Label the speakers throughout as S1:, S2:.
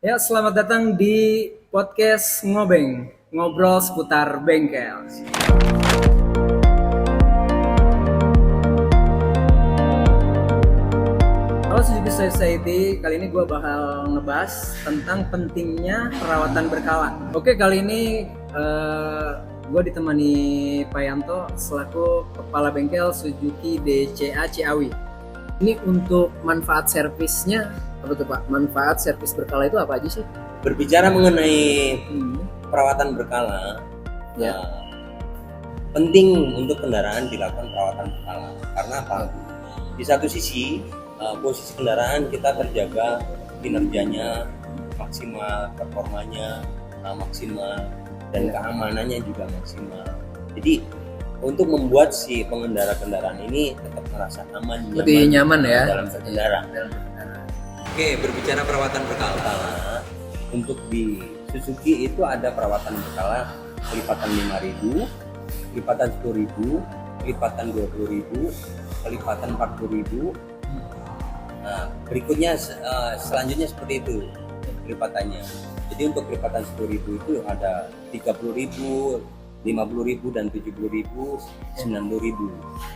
S1: Ya, selamat datang di podcast Ngobeng, ngobrol seputar bengkel. Halo Suzuki Society, kali ini gue bakal ngebahas tentang pentingnya perawatan berkala. Oke, kali ini gue ditemani Pak Yanto selaku Kepala Bengkel Suzuki DCA Ciawi. Ini untuk manfaat servisnya, apa tuh Pak? Manfaat servis berkala itu apa aja sih?
S2: Berbicara mengenai perawatan berkala,
S1: Ya.
S2: penting untuk kendaraan dilakukan perawatan berkala. Karena apa? Di satu sisi, posisi kendaraan kita terjaga, kinerjanya maksimal, performanya maksimal, dan keamanannya juga maksimal. Jadi untuk membuat si pengendara kendaraan ini tetap merasa aman,
S1: Lebih nyaman ya
S2: dalam berkendara. Oke, berbicara perawatan berkala, untuk di Suzuki itu ada perawatan berkala kelipatan 5.000, kelipatan 10.000, kelipatan 20.000, kelipatan 40.000. Nah, berikutnya selanjutnya seperti itu kelipatannya. Jadi untuk kelipatan 10.000 itu ada 30.000, 50.000 dan 70.000, 90.000.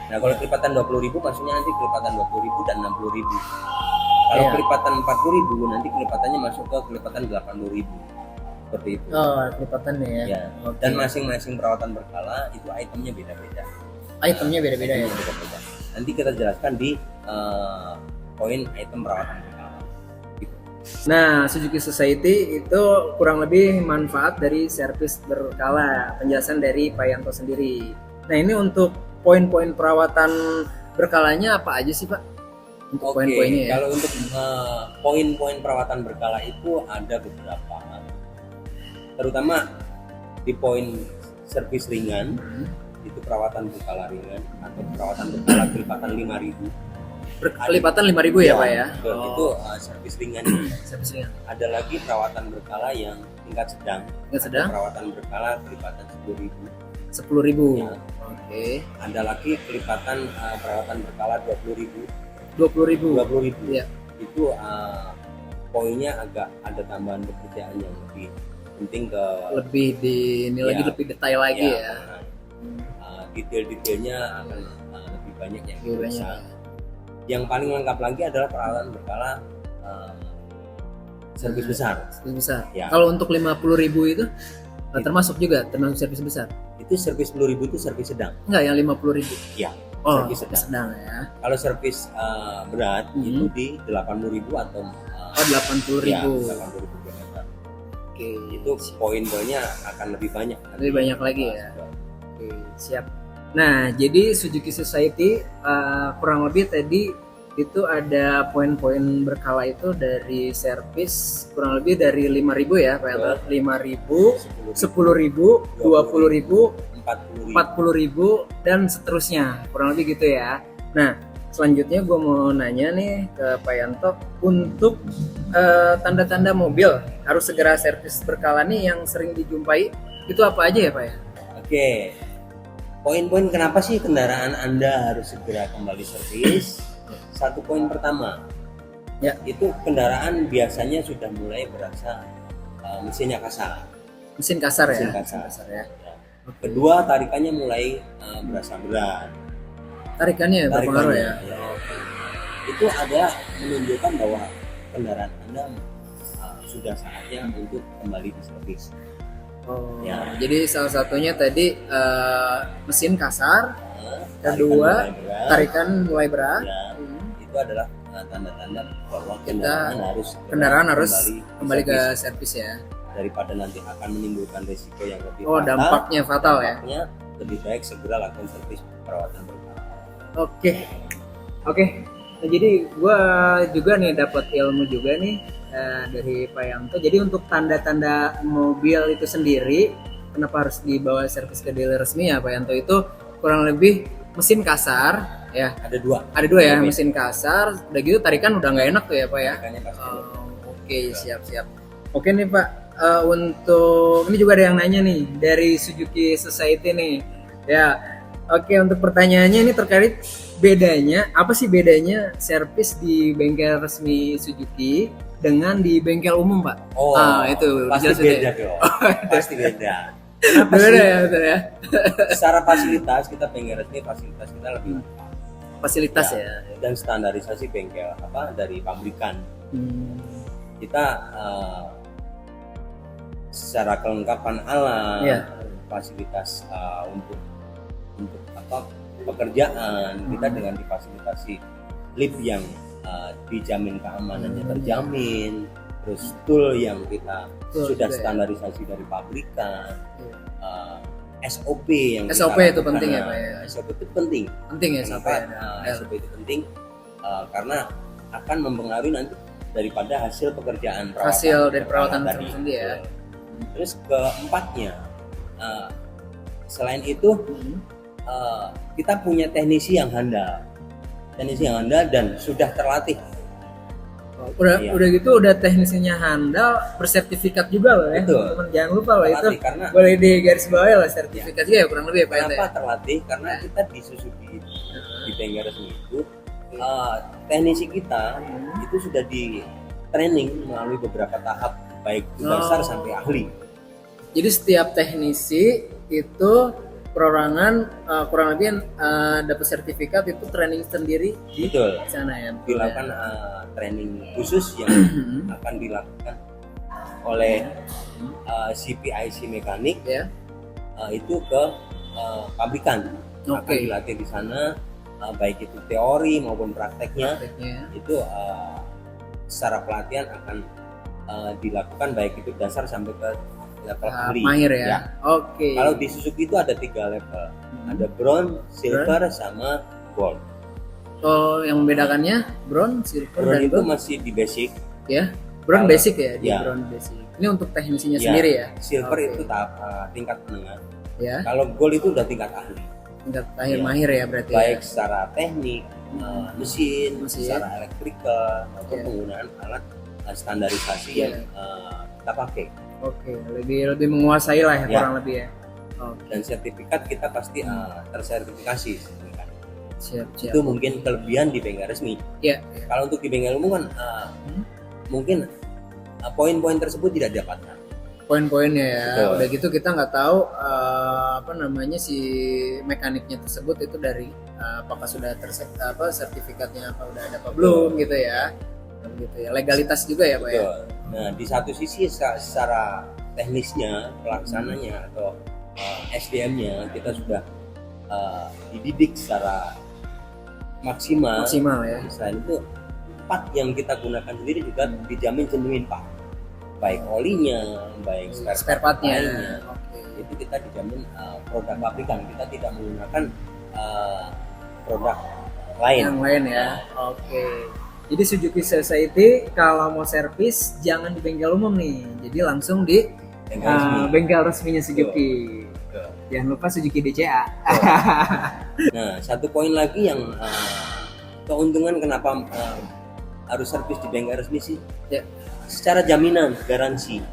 S2: Nah, kalau kelipatan 20.000 maksudnya nanti kelipatan 20.000 dan 60.000. Kalau kelipatan 40.000 nanti kelipatannya masuk ke kelipatan 80.000. Seperti itu.
S1: Oh, kelipatannya ya.
S2: Ya.
S1: Oke.
S2: Dan masing-masing perawatan berkala itu itemnya beda-beda.
S1: Itemnya beda-beda ya.
S2: Itemnya beda-beda. Nanti kita jelaskan di poin item perawatan berkala. Gitu.
S1: Nah, Suzuki Society itu kurang lebih manfaat dari servis berkala. Penjelasan dari Pak Yanto sendiri. Nah, ini untuk poin-poin perawatan berkalanya apa aja sih Pak? Untuk poin-poinnya ya.
S2: Kalau untuk poin-poin perawatan berkala itu ada beberapa. Terutama di poin servis ringan, itu perawatan berkala ringan atau perawatan berkala kelipatan 5.000.
S1: Kelipatan 5.000 ya Pak ya?
S2: Betul, itu servis ringan.
S1: Servis ringan.
S2: Ada lagi perawatan berkala yang tingkat sedang.
S1: Tingkat sedang?
S2: Perawatan berkala kelipatan 10.000.
S1: 10.000.
S2: Ya.
S1: Oke.
S2: Ada lagi kelipatan perawatan berkala 20.000.
S1: 20.000.
S2: 20.000.
S1: Iya.
S2: Itu poinnya agak ada tambahan pekerjaan yang lebih penting
S1: lebih dinilai lagi, lebih detail lagi ya.
S2: Detail-detailnya akan lebih banyak yang
S1: Lebih banyak.
S2: bisa. Yang paling lengkap lagi adalah perawatan berkala servis besar.
S1: Servis besar.
S2: Ya.
S1: Kalau untuk 50.000 itu termasuk juga termasuk servis besar.
S2: Itu servis 10.000 itu servis sedang.
S1: Enggak, yang 50.000.
S2: Ya.
S1: Oh,
S2: servis sedang.
S1: ya.
S2: Kalau servis berat itu di 80.000 atau
S1: 80.000.
S2: ya, 80.000 kilometer.
S1: Oke.
S2: Itu poin-poinnya akan lebih banyak.
S1: Lebih banyak lagi ya. Oke, siap. Nah, jadi Suzuki Society kurang lebih tadi itu ada poin-poin berkala itu dari servis kurang lebih dari 5.000 ya Pak Yanto. 5.000, 10.000, 20.000, 40.000 dan seterusnya, kurang lebih gitu ya. Nah, selanjutnya gue mau nanya nih ke Pak Yanto, untuk tanda-tanda mobil harus segera servis berkala nih yang sering dijumpai itu apa aja ya Pak ya?
S2: Oke, poin-poin kenapa sih kendaraan Anda harus segera kembali servis? Satu poin pertama,
S1: ya,
S2: itu kendaraan biasanya sudah mulai berasa mesinnya kasar.
S1: Mesin kasar ya?
S2: Mesin kasar.
S1: Ya.
S2: Kedua, tarikannya mulai berasa berat.
S1: Tarikannya berpengaruh ya?
S2: Itu ada menunjukkan bahwa kendaraan Anda sudah saatnya untuk kembali diservis.
S1: Oh,
S2: Ya.
S1: jadi salah satunya tadi mesin kasar, kedua tarikan mulai berat.
S2: Ya, itu adalah tanda-tanda bahwa
S1: Kita
S2: kendaraan harus
S1: kembali ke servis ya.
S2: Daripada nanti akan menimbulkan risiko yang lebih
S1: fatal. Dampaknya fatal ya.
S2: Lebih baik segera lakukan servis perawatan berkala.
S1: Oke. Nah, jadi gue juga nih dapat ilmu juga nih dari Pak Yanto. Jadi untuk tanda-tanda mobil itu sendiri, kenapa harus dibawa servis ke dealer resmi ya Pak Yanto, itu kurang lebih mesin kasar ya. Ada dua ya, mesin kasar. Udah gitu tarikan udah nggak enak tuh ya Pak ya. Oke, siap. Oke nih Pak, untuk ini juga ada yang nanya nih dari Suzuki Society nih ya. Oke, untuk pertanyaannya ini terkait bedanya, apa sih bedanya servis di bengkel resmi Suzuki dengan di bengkel umum, Pak.
S2: Oh,
S1: itu
S2: pasti
S1: jelas itu
S2: beda
S1: ya.
S2: dong. Pasti beda. Kenapa
S1: Beda
S2: sih?
S1: ya, betul ya.
S2: Secara fasilitas kita bengkel resmi, fasilitas kita lebih lengkap.
S1: Fasilitas
S2: Ya,
S1: ya.
S2: dan standarisasi bengkel dari pabrikan. Kita secara kelengkapan alat,
S1: Iya.
S2: fasilitas untuk pekerjaan kita dengan difasilitasi lift yang dijamin keamanannya terjamin, terus tool yang kita
S1: Tool
S2: sudah
S1: juga ya.
S2: standarisasi dari pabrikan, SOP yang
S1: SOP
S2: kita
S1: itu
S2: lakukan.
S1: penting ya,
S2: Nah,
S1: Pak ya.
S2: SOP itu penting.
S1: Penting ya
S2: Kenapa
S1: sampai ada.
S2: SOP itu penting? Karena akan mempengaruhi nanti daripada hasil pekerjaan perawatan.
S1: Hasil dari perawatan
S2: tadi.
S1: sendiri ya.
S2: Terus keempatnya, selain itu kita punya teknisi yang handal, dan sudah terlatih.
S1: Udah gitu udah teknisinya handal, bersertifikat juga loh ya.
S2: Betul.
S1: Teman jangan lupa loh itu.
S2: Terlatih karena
S1: Boleh di garis bawah lah sertifikat juga ya kurang lebih ya Pak.
S2: kenapa terlatih? Karena kita di Suzuki di bengkel resmi itu teknisi kita itu sudah di training melalui beberapa tahap baik itu dasar sampai ahli.
S1: Jadi setiap teknisi itu perorangan kurang lebih dapat sertifikat itu training sendiri di
S2: Betul.
S1: sana ya.
S2: Dilakukan training khusus yang akan dilakukan oleh CPIC mekanik
S1: Ya.
S2: itu ke pabrikan. Akan
S1: Oke.
S2: dilatih di sana baik itu teori maupun prakteknya.
S1: Prakteknya.
S2: Itu secara pelatihan akan dilakukan baik itu dasar sampai ke level ahli.
S1: Mahir ya. Oke.
S2: Kalau di Suzuki itu ada 3 level, ada bronze, silver, sama gold.
S1: Oh, yang membedakannya bronze, silver
S2: Bronze
S1: dan
S2: itu
S1: gold
S2: masih di basic,
S1: ya. Bronze
S2: Kalau-
S1: basic ya, di
S2: ya.
S1: bronze basic. Ini untuk teknisinya
S2: Ya.
S1: sendiri ya.
S2: silver
S1: Oke.
S2: itu tahap tingkat menengah.
S1: Ya.
S2: Kalau gold itu udah tingkat ahli,
S1: Tingkat akhir
S2: Ya.
S1: mahir ya berarti.
S2: baik
S1: Ya.
S2: secara teknik, mesin,
S1: Mesin.
S2: secara elektrikal, maupun
S1: Ya.
S2: penggunaan alat standarisasi
S1: Ya.
S2: yang kita pakai.
S1: Oke, lebih menguasai lah ya,
S2: Ya.
S1: kurang lebih ya. Oke,
S2: Dan sertifikat kita pasti tersertifikasi.
S1: siap.
S2: Itu mungkin kelebihan di bengkel resmi.
S1: Ya.
S2: Kalau untuk di bengkel umum kan mungkin poin-poin tersebut tidak didapatkan.
S1: Poin-poinnya ya.
S2: Betul.
S1: Udah gitu kita nggak tahu si mekaniknya tersebut itu dari apakah sudah sertifikatnya apa udah ada apa belum gitu ya. Gitu ya. Legalitas juga ya, Pak ya.
S2: Betul. Nah, di satu sisi secara teknisnya, pelaksananya atau SDM-nya kita sudah dididik secara maksimal.
S1: Maksimal ya.
S2: Selain itu, part yang kita gunakan sendiri juga dijamin genuine Pak. Baik olinya, baik
S1: Spare partnya.
S2: lainnya.
S1: Oke.
S2: Itu kita dijamin produk pabrikan. Kita tidak menggunakan produk lain.
S1: Yang lain ya. Oke. Jadi Suzuki Society kalau mau servis jangan di bengkel umum nih. Jadi langsung di
S2: Bengkel resmi.
S1: bengkel resminya Suzuki.
S2: Betul.
S1: Jangan lupa Suzuki DCA.
S2: Nah, satu poin lagi yang keuntungan kenapa harus servis di bengkel resmi sih?
S1: Ya.
S2: Secara jaminan, garansi.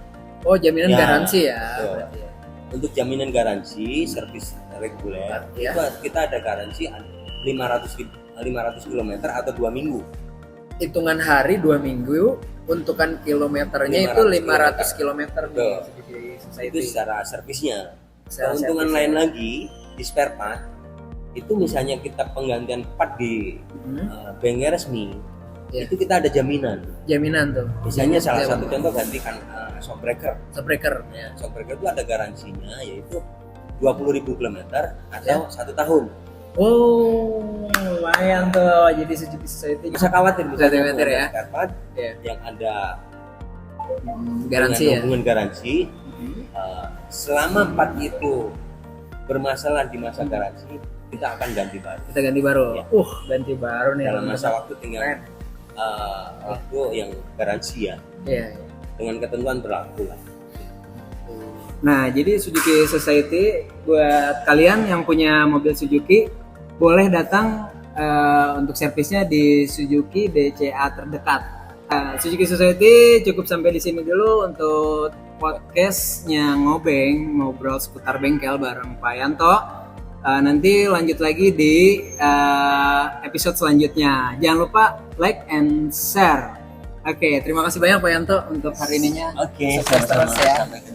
S1: Oh, jaminan
S2: Ya,
S1: garansi ya.
S2: betul.
S1: Berarti ya.
S2: Untuk jaminan garansi servis reguler,
S1: Ya.
S2: itu kita ada garansi 500 km atau 2 minggu.
S1: Hitungan hari 2 minggu, untukan kilometernya itu 500 km nih
S2: Betul.
S1: Suzuki
S2: Itu
S1: Society.
S2: secara servisnya.
S1: Secara
S2: Keuntungan
S1: servisnya.
S2: lain lagi di spare part, itu misalnya kita penggantian part di bengkel resmi,
S1: Ya.
S2: itu kita ada jaminan.
S1: Jaminan tuh.
S2: Misalnya salah
S1: Ya,
S2: satu contoh gantikan shock breaker.
S1: Shockbreaker ya.
S2: Shock breaker itu ada garansinya yaitu 20.000 km atau
S1: Ya.
S2: 1 tahun.
S1: Oh, lumayan tuh. Jadi Suzuki Society
S2: Bisa khawatir
S1: Bisa khawatir
S2: misalnya
S1: ya.
S2: spare part
S1: Ya.
S2: yang ada
S1: Garansi
S2: dengan
S1: ya.
S2: hubungan garansi, selama part itu bermasalah di masa garansi, kita akan ganti baru.
S1: Kita ganti baru.
S2: Ya.
S1: Ganti baru nih.
S2: Dalam masa waktu tinggal
S1: Keren.
S2: waktu yang garansi ya,
S1: Iya. Iya.
S2: dengan ketentuan berlaku lah.
S1: Nah, jadi Suzuki Society buat kalian yang punya mobil Suzuki boleh datang untuk servisnya di Suzuki DCA terdekat. Suzuki Society cukup sampai di sini dulu untuk podcastnya ngobeng, ngobrol seputar bengkel bareng Pak Yanto. Nanti lanjut lagi di episode selanjutnya. Jangan lupa like and share. Oke, terima kasih banyak Pak Yanto untuk hari ininya.
S2: Oke,
S1: Sukses terus
S2: sama-sama.
S1: ya.
S2: Sampai ketemu.